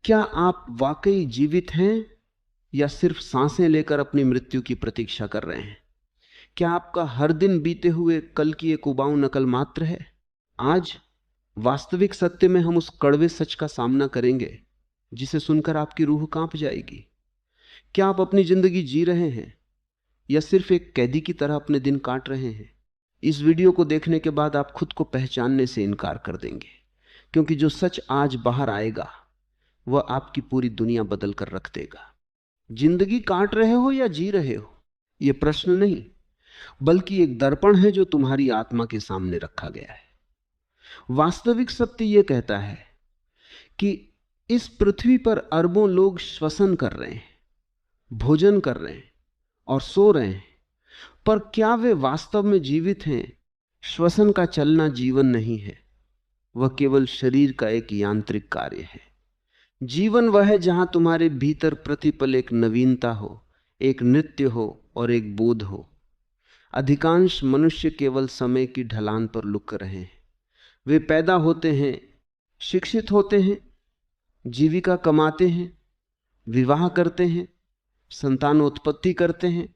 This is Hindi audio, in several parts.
क्या आप वाकई जीवित हैं या सिर्फ सांसें लेकर अपनी मृत्यु की प्रतीक्षा कर रहे हैं? क्या आपका हर दिन बीते हुए कल की एक उबाऊ नकल मात्र है? आज वास्तविक सत्य में हम उस कड़वे सच का सामना करेंगे जिसे सुनकर आपकी रूह कांप जाएगी। क्या आप अपनी जिंदगी जी रहे हैं या सिर्फ एक कैदी की तरह अपने दिन काट रहे हैं? इस वीडियो को देखने के बाद आप खुद को पहचानने से इनकार कर देंगे, क्योंकि जो सच आज बाहर आएगा वह आपकी पूरी दुनिया बदल कर रख देगा। जिंदगी काट रहे हो या जी रहे हो, यह प्रश्न नहीं, बल्कि एक दर्पण है जो तुम्हारी आत्मा के सामने रखा गया है। वास्तविक सत्य यह कहता है कि इस पृथ्वी पर अरबों लोग श्वसन कर रहे हैं, भोजन कर रहे हैं और सो रहे हैं, पर क्या वे वास्तव में जीवित हैं? श्वसन का चलना जीवन नहीं है, वह केवल शरीर का एक यांत्रिक कार्य है। जीवन वह है जहां तुम्हारे भीतर प्रतिपल एक नवीनता हो, एक नृत्य हो और एक बोध हो। अधिकांश मनुष्य केवल समय की ढलान पर लुक रहे हैं। वे पैदा होते हैं, शिक्षित होते हैं, जीविका कमाते हैं, विवाह करते हैं, संतानोत्पत्ति करते हैं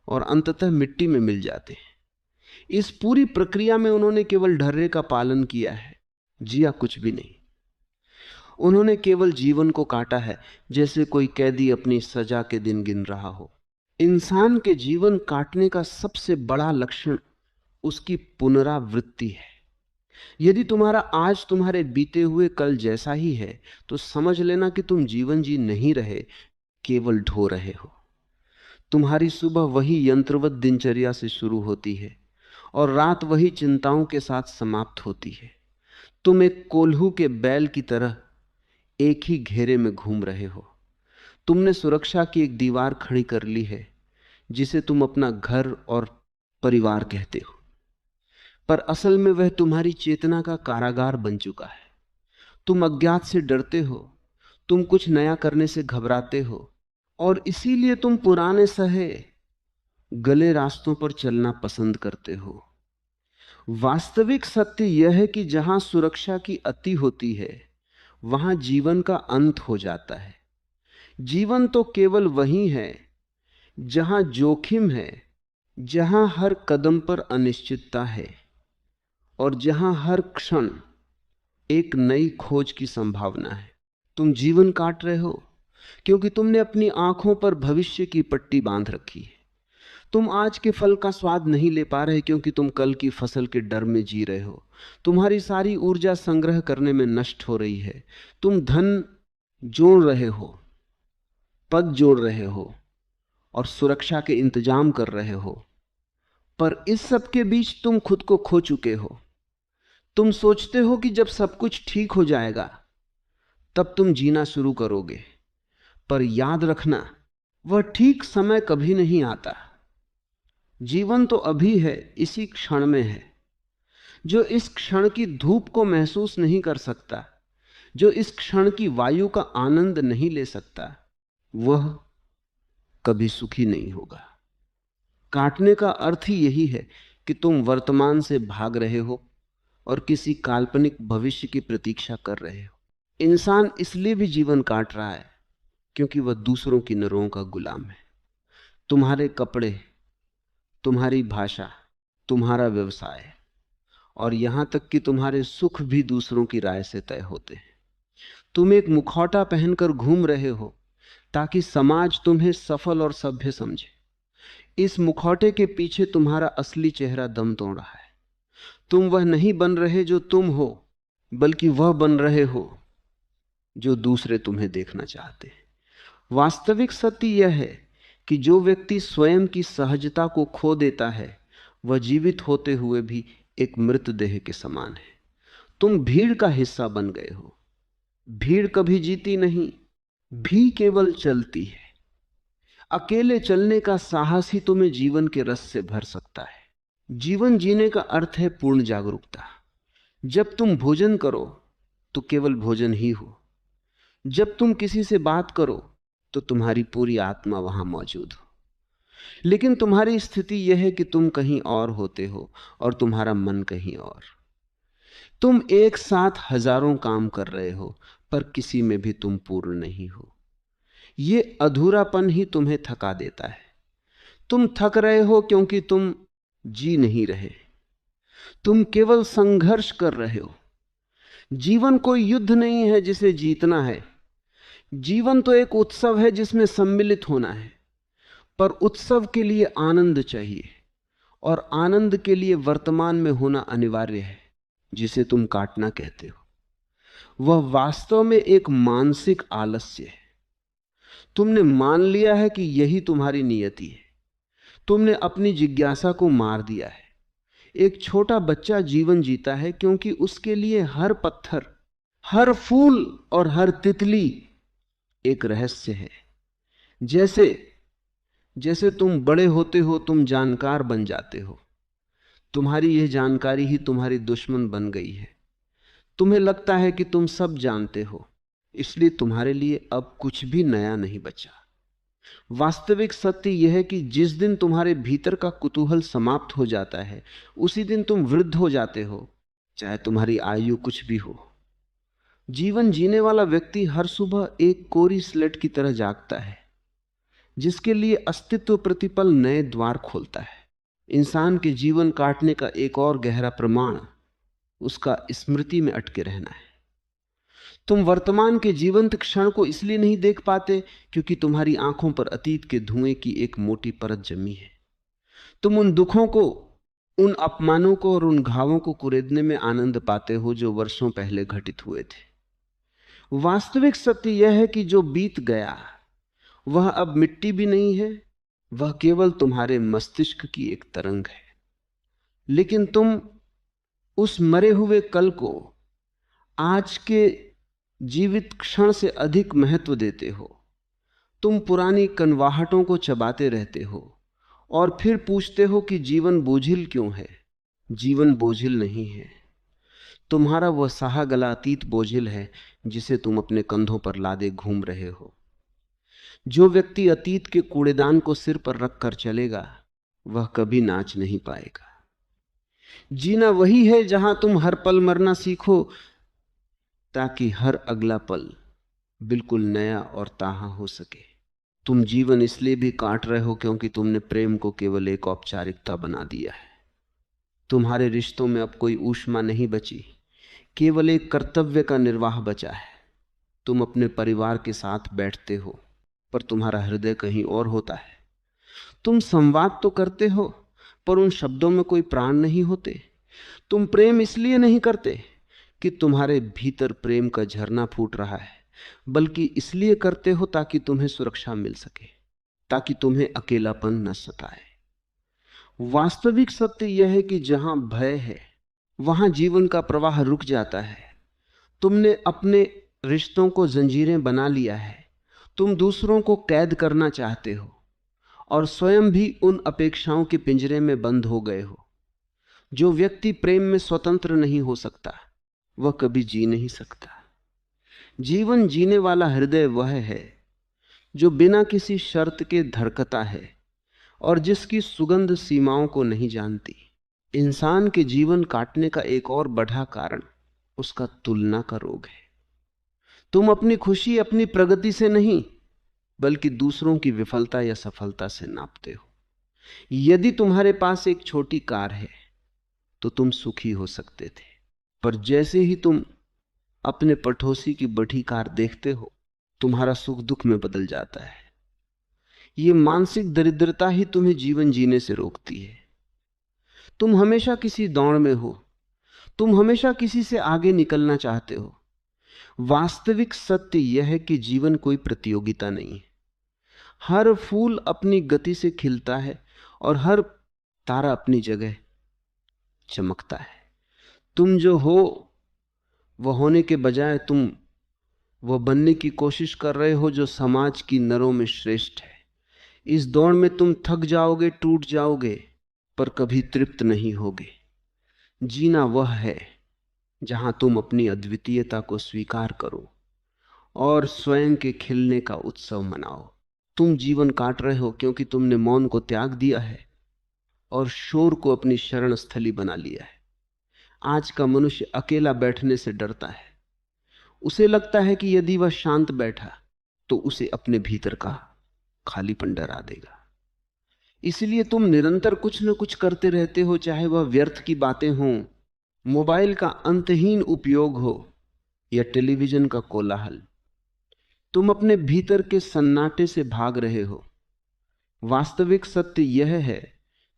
और अंततः मिट्टी में मिल जाते हैं। इस पूरी प्रक्रिया में उन्होंने केवल ढर्रे का पालन किया है, जिया कुछ भी नहीं। उन्होंने केवल जीवन को काटा है, जैसे कोई कैदी अपनी सजा के दिन गिन रहा हो। इंसान के जीवन काटने का सबसे बड़ा लक्षण उसकी पुनरावृत्ति है। यदि तुम्हारा आज तुम्हारे बीते हुए कल जैसा ही है, तो समझ लेना कि तुम जीवन जी नहीं रहे, केवल ढो रहे हो। तुम्हारी सुबह वही यंत्रवत दिनचर्या से शुरू होती है और रात वही चिंताओं के साथ समाप्त होती है। तुम एक कोल्हू के बैल की तरह एक ही घेरे में घूम रहे हो। तुमने सुरक्षा की एक दीवार खड़ी कर ली है जिसे तुम अपना घर और परिवार कहते हो, पर असल में वह तुम्हारी चेतना का कारागार बन चुका है। तुम अज्ञात से डरते हो, तुम कुछ नया करने से घबराते हो और इसीलिए तुम पुराने सहे गले रास्तों पर चलना पसंद करते हो। वास्तविक सत्य यह है कि जहां सुरक्षा की अति होती है वहां जीवन का अंत हो जाता है। जीवन तो केवल वही है जहां जोखिम है, जहां हर कदम पर अनिश्चितता है और जहां हर क्षण एक नई खोज की संभावना है। तुम जीवन काट रहे हो क्योंकि तुमने अपनी आंखों पर भविष्य की पट्टी बांध रखी है। तुम आज के फल का स्वाद नहीं ले पा रहे क्योंकि तुम कल की फसल के डर में जी रहे हो। तुम्हारी सारी ऊर्जा संग्रह करने में नष्ट हो रही है। तुम धन जोड़ रहे हो, पद जोड़ रहे हो और सुरक्षा के इंतजाम कर रहे हो, पर इस सब के बीच तुम खुद को खो चुके हो। तुम सोचते हो कि जब सब कुछ ठीक हो जाएगा तब तुम जीना शुरू करोगे, पर याद रखना वह ठीक समय कभी नहीं आता। जीवन तो अभी है, इसी क्षण में है। जो इस क्षण की धूप को महसूस नहीं कर सकता, जो इस क्षण की वायु का आनंद नहीं ले सकता, वह कभी सुखी नहीं होगा। काटने का अर्थ ही यही है कि तुम वर्तमान से भाग रहे हो और किसी काल्पनिक भविष्य की प्रतीक्षा कर रहे हो। इंसान इसलिए भी जीवन काट रहा है क्योंकि वह दूसरों की नरों का गुलाम है। तुम्हारे कपड़े, तुम्हारी भाषा, तुम्हारा व्यवसाय और यहां तक कि तुम्हारे सुख भी दूसरों की राय से तय होते हैं। तुम एक मुखौटा पहनकर घूम रहे हो ताकि समाज तुम्हें सफल और सभ्य समझे। इस मुखौटे के पीछे तुम्हारा असली चेहरा दम तोड़ रहा है। तुम वह नहीं बन रहे जो तुम हो, बल्कि वह बन रहे हो जो दूसरे तुम्हें देखना चाहते हैं। वास्तविक सत्य यह है कि जो व्यक्ति स्वयं की सहजता को खो देता है वह जीवित होते हुए भी एक मृतदेह के समान है। तुम भीड़ का हिस्सा बन गए हो। भीड़ कभी जीती नहीं, भी केवल चलती है। अकेले चलने का साहस ही तुम्हें जीवन के रस से भर सकता है। जीवन जीने का अर्थ है पूर्ण जागरूकता। जब तुम भोजन करो तो केवल भोजन ही हो। जब तुम किसी से बात करो तो तुम्हारी पूरी आत्मा वहां मौजूद हो। लेकिन तुम्हारी स्थिति यह है कि तुम कहीं और होते हो और तुम्हारा मन कहीं और। तुम एक साथ हजारों काम कर रहे हो, पर किसी में भी तुम पूर्ण नहीं हो। ये अधूरापन ही तुम्हें थका देता है। तुम थक रहे हो क्योंकि तुम जी नहीं रहे, तुम केवल संघर्ष कर रहे हो। जीवन कोई युद्ध नहीं है जिसे जीतना है। जीवन तो एक उत्सव है जिसमें सम्मिलित होना है। पर उत्सव के लिए आनंद चाहिए, और आनंद के लिए वर्तमान में होना अनिवार्य है, जिसे तुम काटना कहते हो। वह वास्तव में एक मानसिक आलस्य है। तुमने मान लिया है कि यही तुम्हारी नियति है। तुमने अपनी जिज्ञासा को मार दिया है। एक छोटा बच्चा जीवन जीता है क्योंकि उसके लिए हर पत्थर, हर फूल और हर तितली एक रहस्य है। जैसे जैसे तुम बड़े होते हो तुम जानकार बन जाते हो। तुम्हारी यह जानकारी ही तुम्हारी दुश्मन बन गई है। तुम्हें लगता है कि तुम सब जानते हो, इसलिए तुम्हारे लिए अब कुछ भी नया नहीं बचा। वास्तविक सत्य यह है कि जिस दिन तुम्हारे भीतर का कुतूहल समाप्त हो जाता है, उसी दिन तुम वृद्ध हो जाते हो, चाहे तुम्हारी आयु कुछ भी हो। जीवन जीने वाला व्यक्ति हर सुबह एक कोरी स्लेट की तरह जागता है, जिसके लिए अस्तित्व प्रतिपल नए द्वार खोलता है। इंसान के जीवन काटने का एक और गहरा प्रमाण उसका स्मृति में अटके रहना है। तुम वर्तमान के जीवंत क्षण को इसलिए नहीं देख पाते क्योंकि तुम्हारी आंखों पर अतीत के धुएं की एक मोटी परत जमी है। तुम उन दुखों को, उन अपमानों को और उन घावों को कुरेदने में आनंद पाते हो जो वर्षों पहले घटित हुए थे। वास्तविक सत्य यह है कि जो बीत गया वह अब मिट्टी भी नहीं है, वह केवल तुम्हारे मस्तिष्क की एक तरंग है। लेकिन तुम उस मरे हुए कल को आज के जीवित क्षण से अधिक महत्व देते हो। तुम पुरानी कनवाहटों को चबाते रहते हो और फिर पूछते हो कि जीवन बोझिल क्यों है। जीवन बोझिल नहीं है, तुम्हारा वह सहा गला अतीत बोझिल है जिसे तुम अपने कंधों पर लादे घूम रहे हो। जो व्यक्ति अतीत के कूड़ेदान को सिर पर रखकर चलेगा वह कभी नाच नहीं पाएगा। जीना वही है जहां तुम हर पल मरना सीखो, ताकि हर अगला पल बिल्कुल नया और ताहा हो सके। तुम जीवन इसलिए भी काट रहे हो क्योंकि तुमने प्रेम को केवल एक औपचारिकता बना दिया है। तुम्हारे रिश्तों में अब कोई ऊष्मा नहीं बची, केवल एक कर्तव्य का निर्वाह बचा है। तुम अपने परिवार के साथ बैठते हो पर तुम्हारा हृदय कहीं और होता है। तुम संवाद तो करते हो पर उन शब्दों में कोई प्राण नहीं होते। तुम प्रेम इसलिए नहीं करते कि तुम्हारे भीतर प्रेम का झरना फूट रहा है, बल्कि इसलिए करते हो ताकि तुम्हें सुरक्षा मिल सके, ताकि तुम्हें अकेलापन न सताए। वास्तविक सत्य यह है कि जहां भय है वहां जीवन का प्रवाह रुक जाता है। तुमने अपने रिश्तों को जंजीरें बना लिया है। तुम दूसरों को कैद करना चाहते हो और स्वयं भी उन अपेक्षाओं के पिंजरे में बंद हो गए हो। जो व्यक्ति प्रेम में स्वतंत्र नहीं हो सकता वह कभी जी नहीं सकता। जीवन जीने वाला हृदय वह है जो बिना किसी शर्त के धड़कता है और जिसकी सुगंध सीमाओं को नहीं जानती। इंसान के जीवन काटने का एक और बड़ा कारण उसका तुलना का रोग है। तुम अपनी खुशी अपनी प्रगति से नहीं बल्कि दूसरों की विफलता या सफलता से नापते हो। यदि तुम्हारे पास एक छोटी कार है तो तुम सुखी हो सकते थे, पर जैसे ही तुम अपने पड़ोसी की बड़ी कार देखते हो तुम्हारा सुख दुख में बदल जाता है। यह मानसिक दरिद्रता ही तुम्हें जीवन जीने से रोकती है। तुम हमेशा किसी दौड़ में हो, तुम हमेशा किसी से आगे निकलना चाहते हो। वास्तविक सत्य यह है कि जीवन कोई प्रतियोगिता नहीं है। हर फूल अपनी गति से खिलता है और हर तारा अपनी जगह चमकता है। तुम जो हो वह होने के बजाय तुम वह बनने की कोशिश कर रहे हो जो समाज की नरों में श्रेष्ठ है। इस दौड़ में तुम थक जाओगे, टूट जाओगे, पर कभी तृप्त नहीं होगे। जीना वह है जहां तुम अपनी अद्वितीयता को स्वीकार करो और स्वयं के खिलने का उत्सव मनाओ। तुम जीवन काट रहे हो क्योंकि तुमने मौन को त्याग दिया है और शोर को अपनी शरण स्थली बना लिया है। आज का मनुष्य अकेला बैठने से डरता है। उसे लगता है कि यदि वह शांत बैठा तो उसे अपने भीतर का खालीपन डरा देगा। इसलिए तुम निरंतर कुछ न कुछ करते रहते हो, चाहे वह व्यर्थ की बातें हों, मोबाइल का अंतहीन उपयोग हो या टेलीविजन का कोलाहल। तुम अपने भीतर के सन्नाटे से भाग रहे हो। वास्तविक सत्य यह है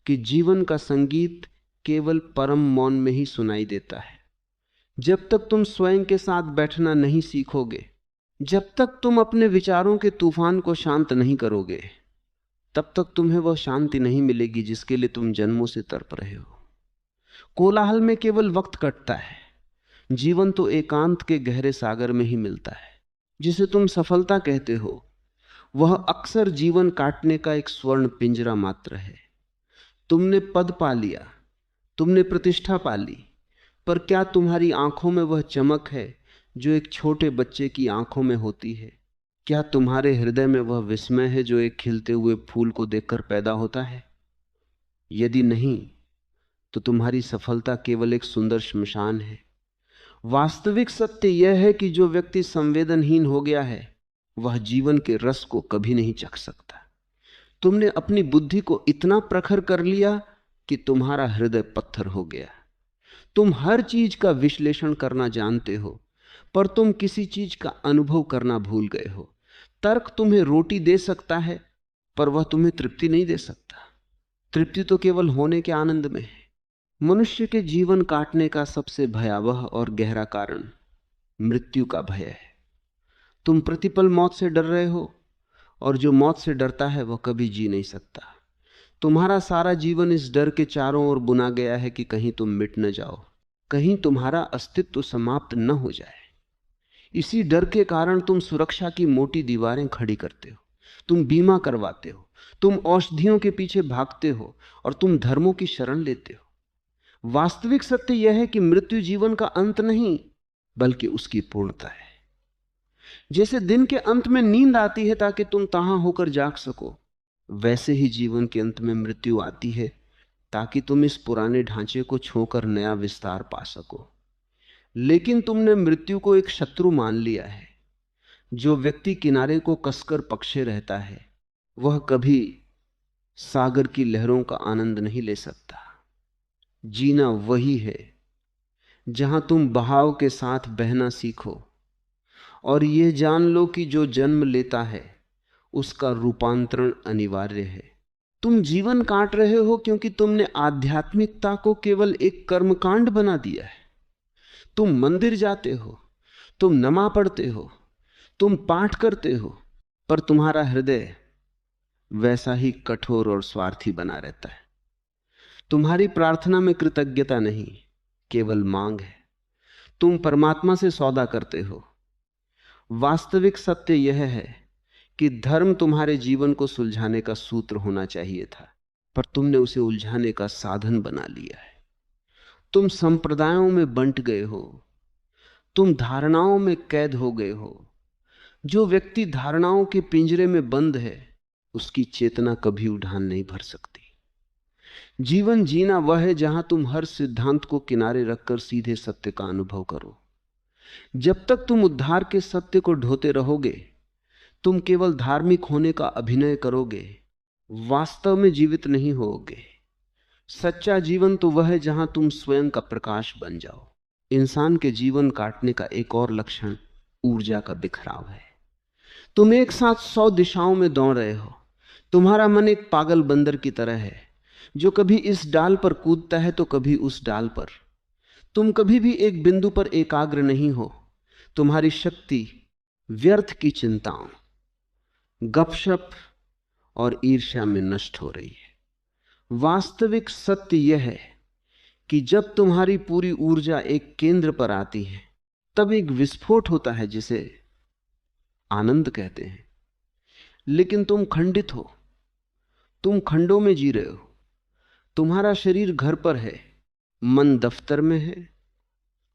कि जीवन का संगीत केवल परम मौन में ही सुनाई देता है। जब तक तुम स्वयं के साथ बैठना नहीं सीखोगे, जब तक तुम अपने विचारों के तूफान को शांत नहीं करोगे, तब तक तुम्हें वह शांति नहीं मिलेगी जिसके लिए तुम जन्मों से तड़प रहे हो। कोलाहल में केवल वक्त कटता है, जीवन तो एकांत के गहरे सागर में ही मिलता है। जिसे तुम सफलता कहते हो वह अक्सर जीवन काटने का एक स्वर्ण पिंजरा मात्र है। तुमने पद पा लिया, तुमने प्रतिष्ठा पा ली, पर क्या तुम्हारी आंखों में वह चमक है जो एक छोटे बच्चे की आंखों में होती है? क्या तुम्हारे हृदय में वह विस्मय है जो एक खिलते हुए फूल को देखकर पैदा होता है? यदि नहीं, तो तुम्हारी सफलता केवल एक सुंदर श्मशान है। वास्तविक सत्य यह है कि जो व्यक्ति संवेदनहीन हो गया है वह जीवन के रस को कभी नहीं चख सकता। तुमने अपनी बुद्धि को इतना प्रखर कर लिया कि तुम्हारा हृदय पत्थर हो गया। तुम हर चीज का विश्लेषण करना जानते हो, पर तुम किसी चीज का अनुभव करना भूल गए हो। तर्क तुम्हें रोटी दे सकता है, पर वह तुम्हें तृप्ति नहीं दे सकता। तृप्ति तो केवल होने के आनंद में है। मनुष्य के जीवन काटने का सबसे भयावह और गहरा कारण मृत्यु का भय है। तुम प्रतिपल मौत से डर रहे हो, और जो मौत से डरता है वह कभी जी नहीं सकता। तुम्हारा सारा जीवन इस डर के चारों ओर बुना गया है कि कहीं तुम मिट न जाओ, कहीं तुम्हारा अस्तित्व समाप्त न हो जाए। इसी डर के कारण तुम सुरक्षा की मोटी दीवारें खड़ी करते हो, तुम बीमा करवाते हो, तुम औषधियों के पीछे भागते हो और तुम धर्मों की शरण लेते हो। वास्तविक सत्य यह है कि मृत्यु जीवन का अंत नहीं, बल्कि उसकी पूर्णता है। जैसे दिन के अंत में नींद आती है ताकि तुम तहां होकर जाग सको, वैसे ही जीवन के अंत में मृत्यु आती है ताकि तुम इस पुराने ढांचे को छोकर नया विस्तार पा सको। लेकिन तुमने मृत्यु को एक शत्रु मान लिया है। जो व्यक्ति किनारे को कसकर पकड़े रहता है वह कभी सागर की लहरों का आनंद नहीं ले सकता। जीना वही है जहां तुम बहाव के साथ बहना सीखो और यह जान लो कि जो जन्म लेता है उसका रूपांतरण अनिवार्य है। तुम जीवन काट रहे हो क्योंकि तुमने आध्यात्मिकता को केवल एक कर्मकांड बना दिया है। तुम मंदिर जाते हो, तुम नमा पढ़ते हो, तुम पाठ करते हो, पर तुम्हारा हृदय वैसा ही कठोर और स्वार्थी बना रहता है। तुम्हारी प्रार्थना में कृतज्ञता नहीं, केवल मांग है। तुम परमात्मा से सौदा करते हो। वास्तविक सत्य यह है कि धर्म तुम्हारे जीवन को सुलझाने का सूत्र होना चाहिए था, पर तुमने उसे उलझाने का साधन बना लिया है। तुम संप्रदायों में बंट गए हो, तुम धारणाओं में कैद हो गए हो। जो व्यक्ति धारणाओं के पिंजरे में बंद है उसकी चेतना कभी उड़ान नहीं भर सकती। जीवन जीना वह है जहां तुम हर सिद्धांत को किनारे रखकर सीधे सत्य का अनुभव करो। जब तक तुम उद्धार के सत्य को ढोते रहोगे तुम केवल धार्मिक होने का अभिनय करोगे, वास्तव में जीवित नहीं होगे। सच्चा जीवन तो वह है जहां तुम स्वयं का प्रकाश बन जाओ। इंसान के जीवन काटने का एक और लक्षण ऊर्जा का बिखराव है। तुम एक साथ 100 दिशाओं में दौड़ रहे हो। तुम्हारा मन एक पागल बंदर की तरह है जो कभी इस डाल पर कूदता है तो कभी उस डाल पर। तुम कभी भी एक बिंदु पर एकाग्र नहीं हो। तुम्हारी शक्ति व्यर्थ की चिंताओं, गपशप और ईर्ष्या में नष्ट हो रही है। वास्तविक सत्य यह है कि जब तुम्हारी पूरी ऊर्जा एक केंद्र पर आती है तब एक विस्फोट होता है जिसे आनंद कहते हैं। लेकिन तुम खंडित हो, तुम खंडों में जी रहे हो। तुम्हारा शरीर घर पर है, मन दफ्तर में है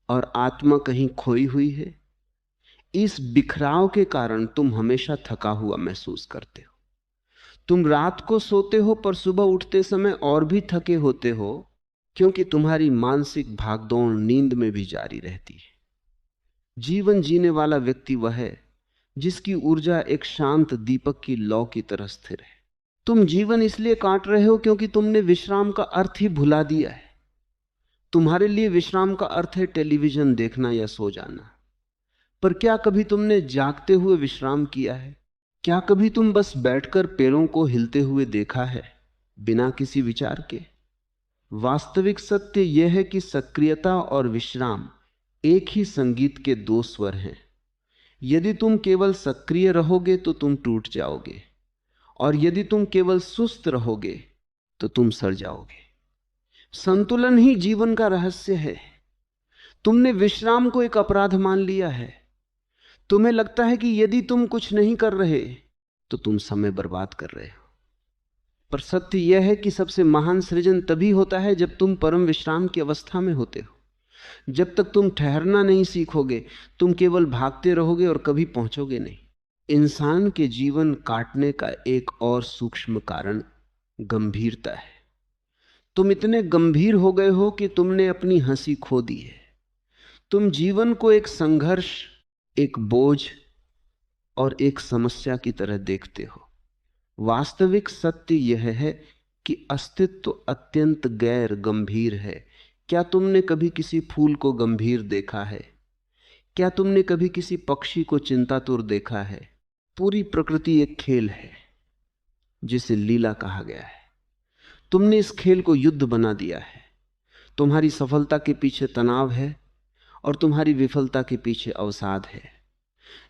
और आत्मा कहीं खोई हुई है। इस बिखराव के कारण तुम हमेशा थका हुआ महसूस करते हो। तुम रात को सोते हो पर सुबह उठते समय और भी थके होते हो, क्योंकि तुम्हारी मानसिक भागदौड़ नींद में भी जारी रहती है। जीवन जीने वाला व्यक्ति वह है जिसकी ऊर्जा एक शांत दीपक की लौ की तरह स्थिर है। तुम जीवन इसलिए काट रहे हो क्योंकि तुमने विश्राम का अर्थ ही भुला दिया है। तुम्हारे लिए विश्राम का अर्थ है टेलीविजन देखना या सो जाना। पर क्या कभी तुमने जागते हुए विश्राम किया है? क्या कभी तुम बस बैठकर पैरों को हिलते हुए देखा है, बिना किसी विचार के? वास्तविक सत्य यह है कि सक्रियता और विश्राम एक ही संगीत के दो स्वर हैं। यदि तुम केवल सक्रिय रहोगे तो तुम टूट जाओगे, और यदि तुम केवल सुस्त रहोगे तो तुम सड़ जाओगे। संतुलन ही जीवन का रहस्य है। तुमने विश्राम को एक अपराध मान लिया है। तुम्हें लगता है कि यदि तुम कुछ नहीं कर रहे तो तुम समय बर्बाद कर रहे हो। पर सत्य यह है कि सबसे महान सृजन तभी होता है जब तुम परम विश्राम की अवस्था में होते हो। जब तक तुम ठहरना नहीं सीखोगे, तुम केवल भागते रहोगे और कभी पहुंचोगे नहीं। इंसान के जीवन काटने का एक और सूक्ष्म कारण गंभीरता है। तुम इतने गंभीर हो गए हो कि तुमने अपनी हंसी खो दी है। तुम जीवन को एक संघर्ष, एक बोझ और एक समस्या की तरह देखते हो। वास्तविक सत्य यह है कि अस्तित्व अत्यंत गैर गंभीर है। क्या तुमने कभी किसी फूल को गंभीर देखा है? क्या तुमने कभी किसी पक्षी को चिंतातुर देखा है? पूरी प्रकृति एक खेल है जिसे लीला कहा गया है। तुमने इस खेल को युद्ध बना दिया है। तुम्हारी सफलता के पीछे तनाव है और तुम्हारी विफलता के पीछे अवसाद है।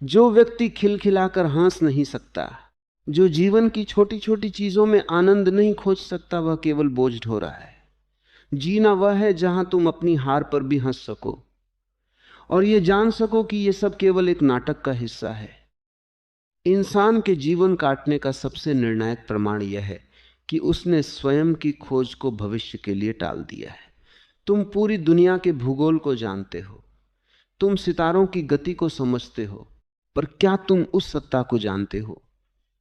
जो व्यक्ति खिलखिलाकर हंस नहीं सकता, जो जीवन की छोटी छोटी चीजों में आनंद नहीं खोज सकता, वह केवल बोझ ढो रहा है। जीना वह है जहां तुम अपनी हार पर भी हंस सको और यह जान सको कि यह सब केवल एक नाटक का हिस्सा है। इंसान के जीवन काटने का सबसे निर्णायक प्रमाण यह है कि उसने स्वयं की खोज को भविष्य के लिए टाल दिया है। तुम पूरी दुनिया के भूगोल को जानते हो, तुम सितारों की गति को समझते हो, पर क्या तुम उस सत्ता को जानते हो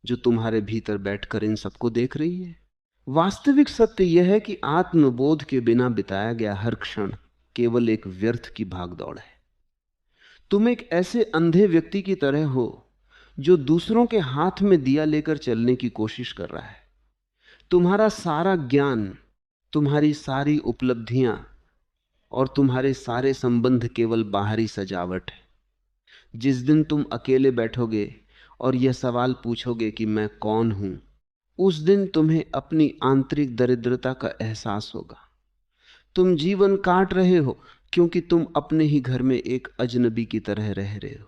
जो तुम्हारे भीतर बैठकर इन सबको देख रही है? वास्तविक सत्य यह है कि आत्मबोध के बिना बिताया गया हर क्षण केवल एक व्यर्थ की भागदौड़ है। तुम एक ऐसे अंधे व्यक्ति की तरह हो जो दूसरों के हाथ में दिया लेकर चलने की कोशिश कर रहा है। तुम्हारा सारा ज्ञान, तुम्हारी सारी उपलब्धियां और तुम्हारे सारे संबंध केवल बाहरी सजावट है। जिस दिन तुम अकेले बैठोगे और यह सवाल पूछोगे कि मैं कौन हूं, उस दिन तुम्हें अपनी आंतरिक दरिद्रता का एहसास होगा। तुम जीवन काट रहे हो क्योंकि तुम अपने ही घर में एक अजनबी की तरह रह रहे हो।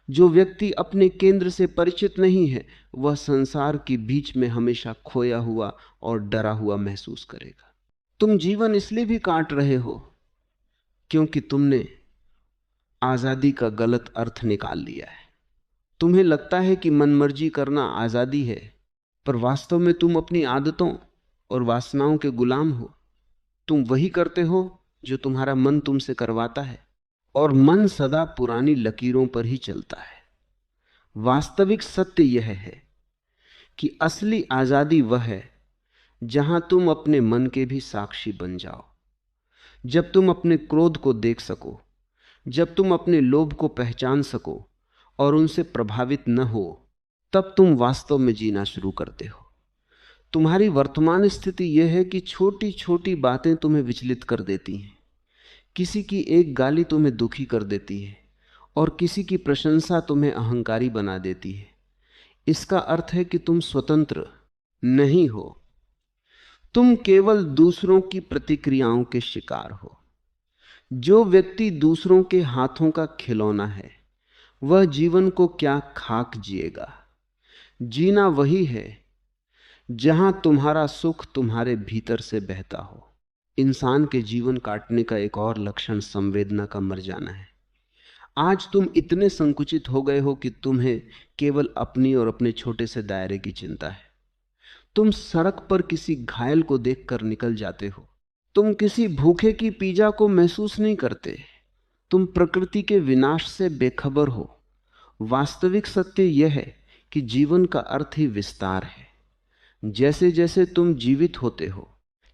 जो व्यक्ति अपने केंद्र से परिचित नहीं है, वह संसार के बीच में हमेशा खोया हुआ और डरा हुआ महसूस करेगा। तुम जीवन इसलिए भी काट रहे हो क्योंकि तुमने आजादी का गलत अर्थ निकाल लिया है। तुम्हें लगता है कि मनमर्जी करना आजादी है, पर वास्तव में तुम अपनी आदतों और वासनाओं के गुलाम हो। तुम वही करते हो जो तुम्हारा मन तुमसे करवाता है, और मन सदा पुरानी लकीरों पर ही चलता है। वास्तविक सत्य यह है कि असली आजादी वह है जहां तुम अपने मन के भी साक्षी बन जाओ। जब तुम अपने क्रोध को देख सको, जब तुम अपने लोभ को पहचान सको और उनसे प्रभावित न हो, तब तुम वास्तव में जीना शुरू करते हो। तुम्हारी वर्तमान स्थिति यह है कि छोटी छोटी बातें तुम्हें विचलित कर देती हैं। किसी की एक गाली तुम्हें दुखी कर देती है और किसी की प्रशंसा तुम्हें अहंकारी बना देती है। इसका अर्थ है कि तुम स्वतंत्र नहीं हो, तुम केवल दूसरों की प्रतिक्रियाओं के शिकार हो। जो व्यक्ति दूसरों के हाथों का खिलौना है, वह जीवन को क्या खाक जिएगा। जीना वही है जहां तुम्हारा सुख तुम्हारे भीतर से बहता हो। इंसान के जीवन काटने का एक और लक्षण संवेदना का मर जाना है। आज तुम इतने संकुचित हो गए हो कि तुम्हें केवल अपनी और अपने छोटे से दायरे की चिंता है। तुम सड़क पर किसी घायल को देखकर निकल जाते हो। तुम किसी भूखे की पीड़ा को महसूस नहीं करते। तुम प्रकृति के विनाश से बेखबर हो। वास्तविक सत्य यह है कि जीवन का अर्थ ही विस्तार है। जैसे जैसे तुम जीवित होते हो,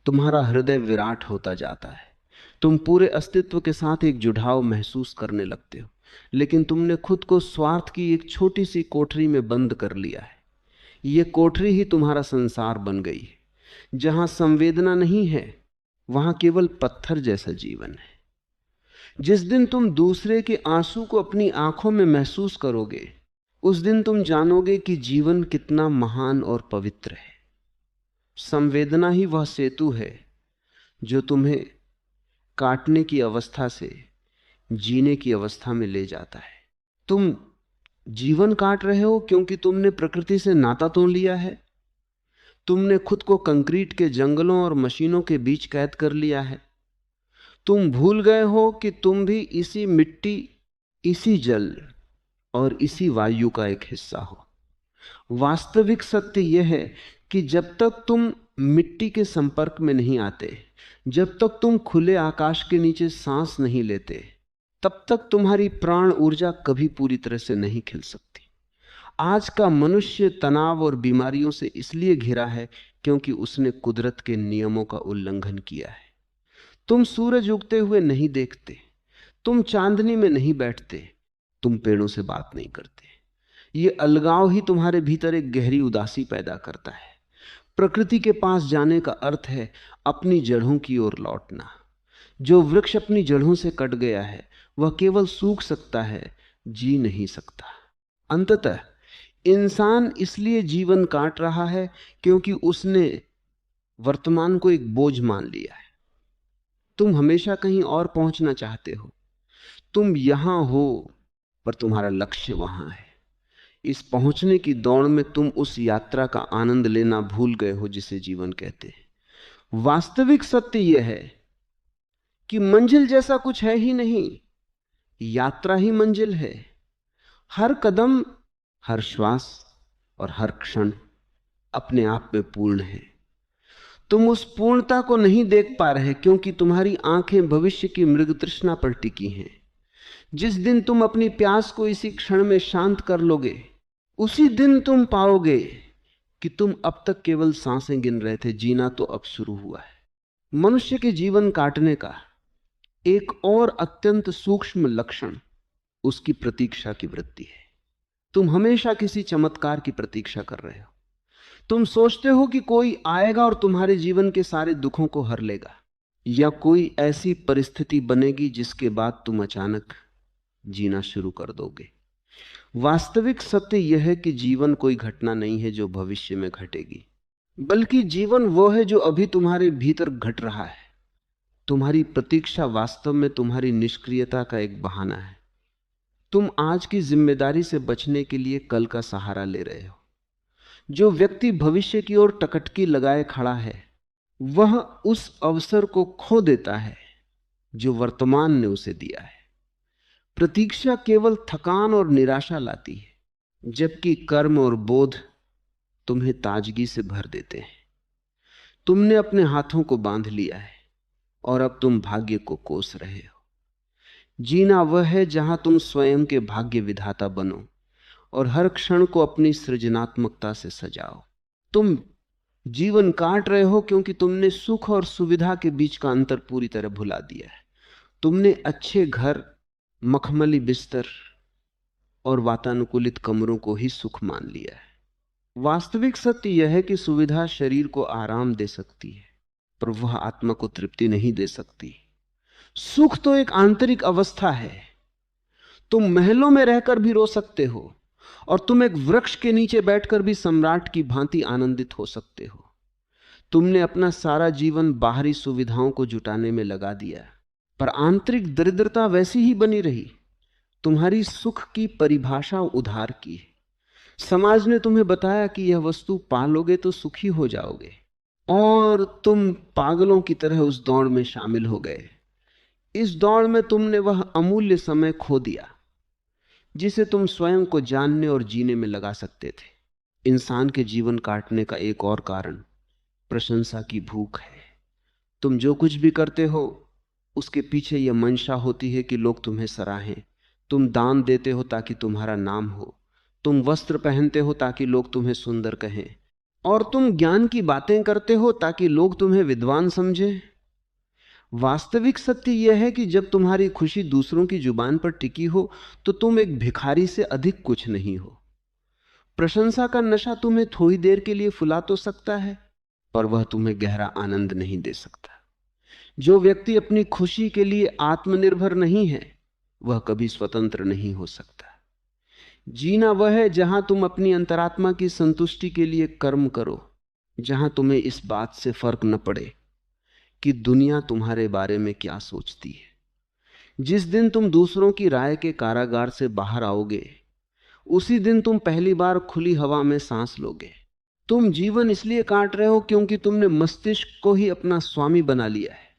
तुम्हारा हृदय विराट होता जाता है। तुम पूरे अस्तित्व के साथ एक जुड़ाव महसूस करने लगते हो। लेकिन तुमने खुद को स्वार्थ की एक छोटी सी कोठरी में बंद कर लिया है। यह कोठरी ही तुम्हारा संसार बन गई है। जहां संवेदना नहीं है वहां केवल पत्थर जैसा जीवन है। जिस दिन तुम दूसरे के आंसू को अपनी आंखों में महसूस करोगे, उस दिन तुम जानोगे कि जीवन कितना महान और पवित्र है। संवेदना ही वह सेतु है जो तुम्हें काटने की अवस्था से जीने की अवस्था में ले जाता है। तुम जीवन काट रहे हो क्योंकि तुमने प्रकृति से नाता तोड़ लिया है। तुमने खुद को कंक्रीट के जंगलों और मशीनों के बीच कैद कर लिया है। तुम भूल गए हो कि तुम भी इसी मिट्टी, इसी जल और इसी वायु का एक हिस्सा हो। वास्तविक सत्य यह है कि जब तक तुम मिट्टी के संपर्क में नहीं आते, जब तक तुम खुले आकाश के नीचे सांस नहीं लेते, तब तक तुम्हारी प्राण ऊर्जा कभी पूरी तरह से नहीं खिल सकती। आज का मनुष्य तनाव और बीमारियों से इसलिए घिरा है क्योंकि उसने कुदरत के नियमों का उल्लंघन किया है। तुम सूरज उगते हुए नहीं देखते, तुम चांदनी में नहीं बैठते, तुम पेड़ों से बात नहीं करते। ये अलगाव ही तुम्हारे भीतर एक गहरी उदासी पैदा करता है। प्रकृति के पास जाने का अर्थ है अपनी जड़ों की ओर लौटना। जो वृक्ष अपनी जड़ों से कट गया है वह केवल सूख सकता है, जी नहीं सकता। अंततः इंसान इसलिए जीवन काट रहा है क्योंकि उसने वर्तमान को एक बोझ मान लिया है। तुम हमेशा कहीं और पहुंचना चाहते हो। तुम यहां हो पर तुम्हारा लक्ष्य वहां है। इस पहुंचने की दौड़ में तुम उस यात्रा का आनंद लेना भूल गए हो जिसे जीवन कहते हैं। वास्तविक सत्य यह है कि मंजिल जैसा कुछ है ही नहीं, यात्रा ही मंजिल है। हर कदम, हर श्वास और हर क्षण अपने आप में पूर्ण है। तुम उस पूर्णता को नहीं देख पा रहे क्योंकि तुम्हारी आंखें भविष्य की मृग तृष्णा पर टिकी हैं। जिस दिन तुम अपनी प्यास को इसी क्षण में शांत कर लोगे, उसी दिन तुम पाओगे कि तुम अब तक केवल सांसें गिन रहे थे, जीना तो अब शुरू हुआ है। मनुष्य के जीवन काटने का एक और अत्यंत सूक्ष्म लक्षण उसकी प्रतीक्षा की वृत्ति है। तुम हमेशा किसी चमत्कार की प्रतीक्षा कर रहे हो। तुम सोचते हो कि कोई आएगा और तुम्हारे जीवन के सारे दुखों को हर लेगा, या कोई ऐसी परिस्थिति बनेगी जिसके बाद तुम अचानक जीना शुरू कर दोगे। वास्तविक सत्य यह है कि जीवन कोई घटना नहीं है जो भविष्य में घटेगी, बल्कि जीवन वो है जो अभी तुम्हारे भीतर घट रहा है। तुम्हारी प्रतीक्षा वास्तव में तुम्हारी निष्क्रियता का एक बहाना है। तुम आज की जिम्मेदारी से बचने के लिए कल का सहारा ले रहे हो। जो व्यक्ति भविष्य की ओर टकटकी लगाए खड़ा है वह उस अवसर को खो देता है जो वर्तमान ने उसे दिया है। प्रतीक्षा केवल थकान और निराशा लाती है, जबकि कर्म और बोध तुम्हें ताजगी से भर देते हैं। तुमने अपने हाथों को बांध लिया है और अब तुम भाग्य को कोस रहे हो। जीना वह है जहां तुम स्वयं के भाग्य विधाता बनो और हर क्षण को अपनी सृजनात्मकता से सजाओ। तुम जीवन काट रहे हो क्योंकि तुमने सुख और सुविधा के बीच का अंतर पूरी तरह भुला दिया है। तुमने अच्छे घर, मखमली बिस्तर और वातानुकूलित कमरों को ही सुख मान लिया है। वास्तविक सत्य यह है कि सुविधा शरीर को आराम दे सकती है पर वह आत्मा को तृप्ति नहीं दे सकती। सुख तो एक आंतरिक अवस्था है। तुम महलों में रहकर भी रो सकते हो और तुम एक वृक्ष के नीचे बैठकर भी सम्राट की भांति आनंदित हो सकते हो। तुमने अपना सारा जीवन बाहरी सुविधाओं को जुटाने में लगा दिया पर आंतरिक दरिद्रता वैसी ही बनी रही। तुम्हारी सुख की परिभाषा उधार की है। समाज ने तुम्हें बताया कि यह वस्तु पालोगे तो सुखी हो जाओगे और तुम पागलों की तरह उस दौड़ में शामिल हो गए। इस दौड़ में तुमने वह अमूल्य समय खो दिया जिसे तुम स्वयं को जानने और जीने में लगा सकते थे। इंसान के जीवन काटने का एक और कारण प्रशंसा की भूख है। तुम जो कुछ भी करते हो उसके पीछे यह मंशा होती है कि लोग तुम्हें सराहें। तुम दान देते हो ताकि तुम्हारा नाम हो, तुम वस्त्र पहनते हो ताकि लोग तुम्हें सुंदर कहें, और तुम ज्ञान की बातें करते हो ताकि लोग तुम्हें विद्वान समझें। वास्तविक सत्य यह है कि जब तुम्हारी खुशी दूसरों की जुबान पर टिकी हो तो तुम एक भिखारी से अधिक कुछ नहीं हो। प्रशंसा का नशा तुम्हें थोड़ी देर के लिए फुला तो सकता है, पर वह तुम्हें गहरा आनंद नहीं दे सकता। जो व्यक्ति अपनी खुशी के लिए आत्मनिर्भर नहीं है, वह कभी स्वतंत्र नहीं हो सकता। जीना वह है जहां तुम अपनी अंतरात्मा की संतुष्टि के लिए कर्म करो, जहां तुम्हें इस बात से फर्क न पड़े कि दुनिया तुम्हारे बारे में क्या सोचती है। जिस दिन तुम दूसरों की राय के कारागार से बाहर आओगे, उसी दिन तुम पहली बार खुली हवा में सांस लोगे। तुम जीवन इसलिए काट रहे हो क्योंकि तुमने मस्तिष्क को ही अपना स्वामी बना लिया है।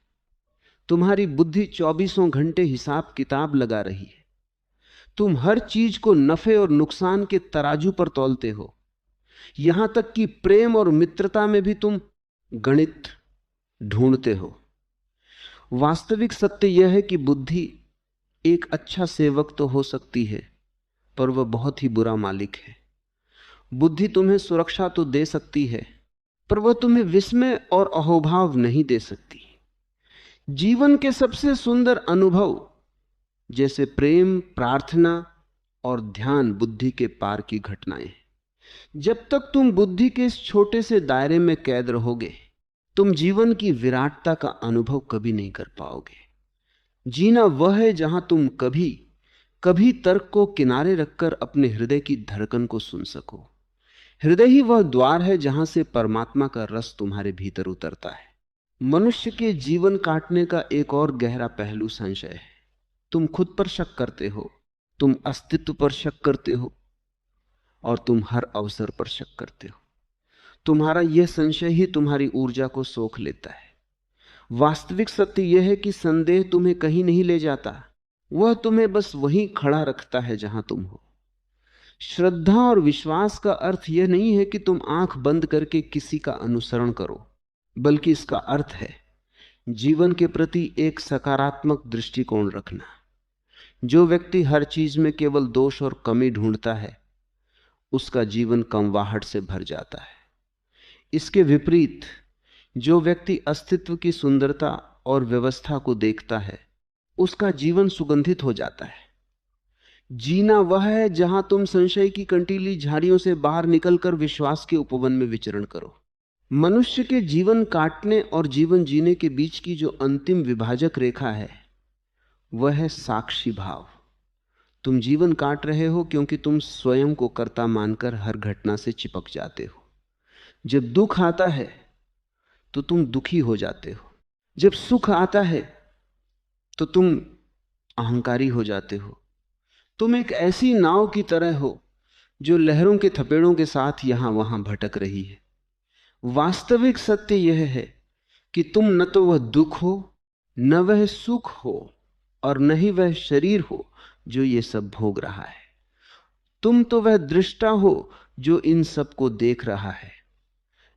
तुम्हारी बुद्धि 24 घंटे हिसाब किताब लगा रही है। तुम हर चीज को नफे और नुकसान के तराजू पर तौलते हो। यहां तक कि प्रेम और मित्रता में भी तुम गणित ढूंढते हो। वास्तविक सत्य यह है कि बुद्धि एक अच्छा सेवक तो हो सकती है, पर वह बहुत ही बुरा मालिक है। बुद्धि तुम्हें सुरक्षा तो दे सकती है, पर वह तुम्हें विस्मय और अहोभाव नहीं दे सकती। जीवन के सबसे सुंदर अनुभव जैसे प्रेम, प्रार्थना और ध्यान बुद्धि के पार की घटनाएं। जब तक तुम बुद्धि के इस छोटे से दायरे में कैद रहोगे, तुम जीवन की विराटता का अनुभव कभी नहीं कर पाओगे। जीना वह है जहां तुम कभी कभी तर्क को किनारे रखकर अपने हृदय की धड़कन को सुन सको। हृदय ही वह द्वार है जहां से परमात्मा का रस तुम्हारे भीतर उतरता है। मनुष्य के जीवन काटने का एक और गहरा पहलू संशय है। तुम खुद पर शक करते हो, तुम अस्तित्व पर शक करते हो, और तुम हर अवसर पर शक करते हो। तुम्हारा यह संशय ही तुम्हारी ऊर्जा को सोख लेता है। वास्तविक सत्य यह है कि संदेह तुम्हें कहीं नहीं ले जाता, वह तुम्हें बस वहीं खड़ा रखता है जहां तुम हो। श्रद्धा और विश्वास का अर्थ यह नहीं है कि तुम आंख बंद करके किसी का अनुसरण करो, बल्कि इसका अर्थ है जीवन के प्रति एक सकारात्मक दृष्टिकोण रखना। जो व्यक्ति हर चीज में केवल दोष और कमी ढूंढता है, उसका जीवन कमवाहट से भर जाता है। इसके विपरीत जो व्यक्ति अस्तित्व की सुंदरता और व्यवस्था को देखता है, उसका जीवन सुगंधित हो जाता है। जीना वह है जहां तुम संशय की कंटीली झाड़ियों से बाहर निकलकर विश्वास के उपवन में विचरण करो। मनुष्य के जीवन काटने और जीवन जीने के बीच की जो अंतिम विभाजक रेखा है, वह है साक्षी भाव। तुम जीवन काट रहे हो क्योंकि तुम स्वयं को कर्ता मानकर हर घटना से चिपक जाते हो। जब दुख आता है तो तुम दुखी हो जाते हो, जब सुख आता है तो तुम अहंकारी हो जाते हो। तुम एक ऐसी नाव की तरह हो जो लहरों के थपेड़ों के साथ यहां वहां भटक रही है। वास्तविक सत्य यह है कि तुम न तो वह दुख हो, न वह सुख हो, और न ही वह शरीर हो जो ये सब भोग रहा है। तुम तो वह दृष्टा हो जो इन सब को देख रहा है।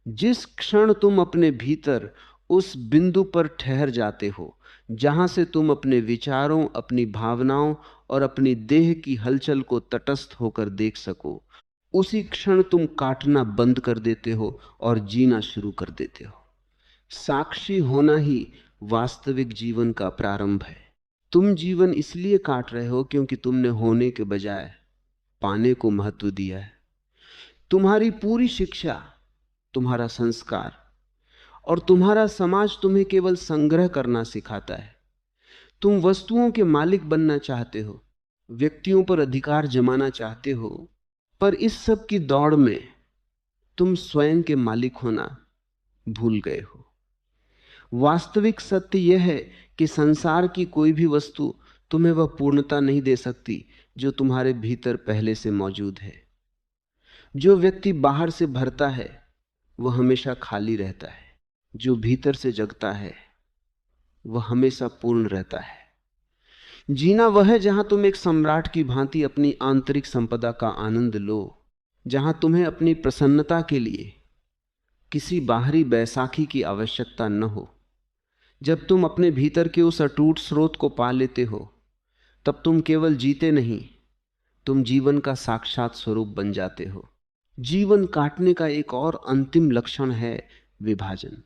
जिस क्षण तुम अपने भीतर उस बिंदु पर ठहर जाते हो जहां से तुम अपने विचारों, अपनी भावनाओं और अपनी देह की हलचल को तटस्थ होकर देख सको, उसी क्षण तुम काटना बंद कर देते हो और जीना शुरू कर देते हो। साक्षी होना ही वास्तविक जीवन का प्रारंभ है। तुम जीवन इसलिए काट रहे हो क्योंकि तुमने होने के बजाय पाने को महत्व दिया है। तुम्हारी पूरी शिक्षा, तुम्हारा संस्कार और तुम्हारा समाज तुम्हें केवल संग्रह करना सिखाता है। तुम वस्तुओं के मालिक बनना चाहते हो, व्यक्तियों पर अधिकार जमाना चाहते हो, पर इस सब की दौड़ में तुम स्वयं के मालिक होना भूल गए हो। वास्तविक सत्य यह है कि संसार की कोई भी वस्तु तुम्हें वह पूर्णता नहीं दे सकती जो तुम्हारे भीतर पहले से मौजूद है। जो व्यक्ति बाहर से भरता है वह हमेशा खाली रहता है, जो भीतर से जगता है वह हमेशा पूर्ण रहता है। जीना वह है जहां तुम एक सम्राट की भांति अपनी आंतरिक संपदा का आनंद लो, जहां तुम्हें अपनी प्रसन्नता के लिए किसी बाहरी बैसाखी की आवश्यकता न हो। जब तुम अपने भीतर के उस अटूट स्रोत को पा लेते हो, तब तुम केवल जीते नहीं, तुम जीवन का साक्षात स्वरूप बन जाते हो। जीवन काटने का एक और अंतिम लक्षण है विभाजन।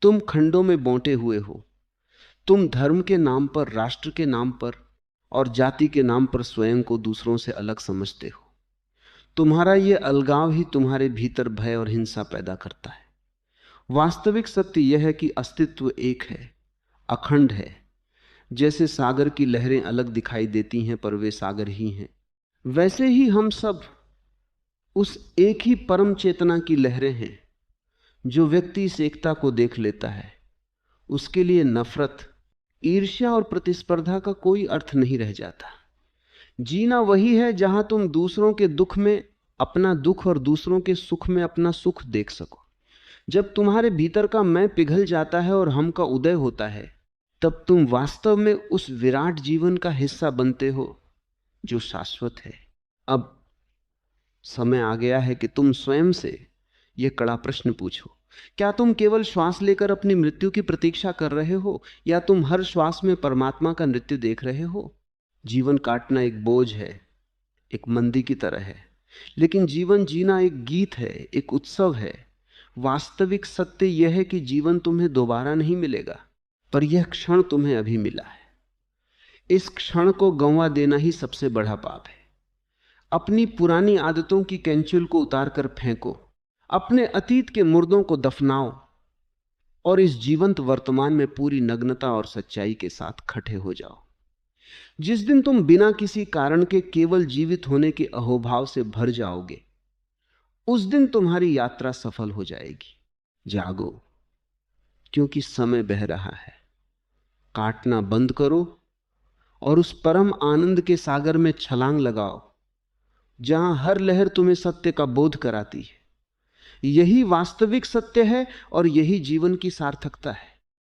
तुम खंडों में बांटे हुए हो, तुम धर्म के नाम पर, राष्ट्र के नाम पर और जाति के नाम पर स्वयं को दूसरों से अलग समझते हो। तुम्हारा यह अलगाव ही तुम्हारे भीतर भय और हिंसा पैदा करता है। वास्तविक सत्य यह है कि अस्तित्व एक है, अखंड है। जैसे सागर की लहरें अलग दिखाई देती हैं पर वे सागर ही हैं, वैसे ही हम सब उस एक ही परम चेतना की लहरें हैं। जो व्यक्ति इस एकता को देख लेता है, उसके लिए नफरत, ईर्ष्या और प्रतिस्पर्धा का कोई अर्थ नहीं रह जाता। जीना वही है जहां तुम दूसरों के दुख में अपना दुख और दूसरों के सुख में अपना सुख देख सको। जब तुम्हारे भीतर का मैं पिघल जाता है और हम का उदय होता है, तब तुम वास्तव में उस विराट जीवन का हिस्सा बनते हो जो शाश्वत है। अब समय आ गया है कि तुम स्वयं से यह कड़ा प्रश्न पूछो, क्या तुम केवल श्वास लेकर अपनी मृत्यु की प्रतीक्षा कर रहे हो, या तुम हर श्वास में परमात्मा का नृत्य देख रहे हो? जीवन काटना एक बोझ है, एक मंदी की तरह है, लेकिन जीवन जीना एक गीत है, एक उत्सव है। वास्तविक सत्य यह है कि जीवन तुम्हें दोबारा नहीं मिलेगा, पर यह क्षण तुम्हें अभी मिला है। इस क्षण को गंवा देना ही सबसे बड़ा पाप है। अपनी पुरानी आदतों की कैंचुल को उतार कर फेंको, अपने अतीत के मुर्दों को दफनाओ और इस जीवंत वर्तमान में पूरी नग्नता और सच्चाई के साथ खड़े हो जाओ। जिस दिन तुम बिना किसी कारण के केवल जीवित होने के अहोभाव से भर जाओगे, उस दिन तुम्हारी यात्रा सफल हो जाएगी। जागो, क्योंकि समय बह रहा है। काटना बंद करो और उस परम आनंद के सागर में छलांग लगाओ जहां हर लहर तुम्हें सत्य का बोध कराती है। यही वास्तविक सत्य है और यही जीवन की सार्थकता है।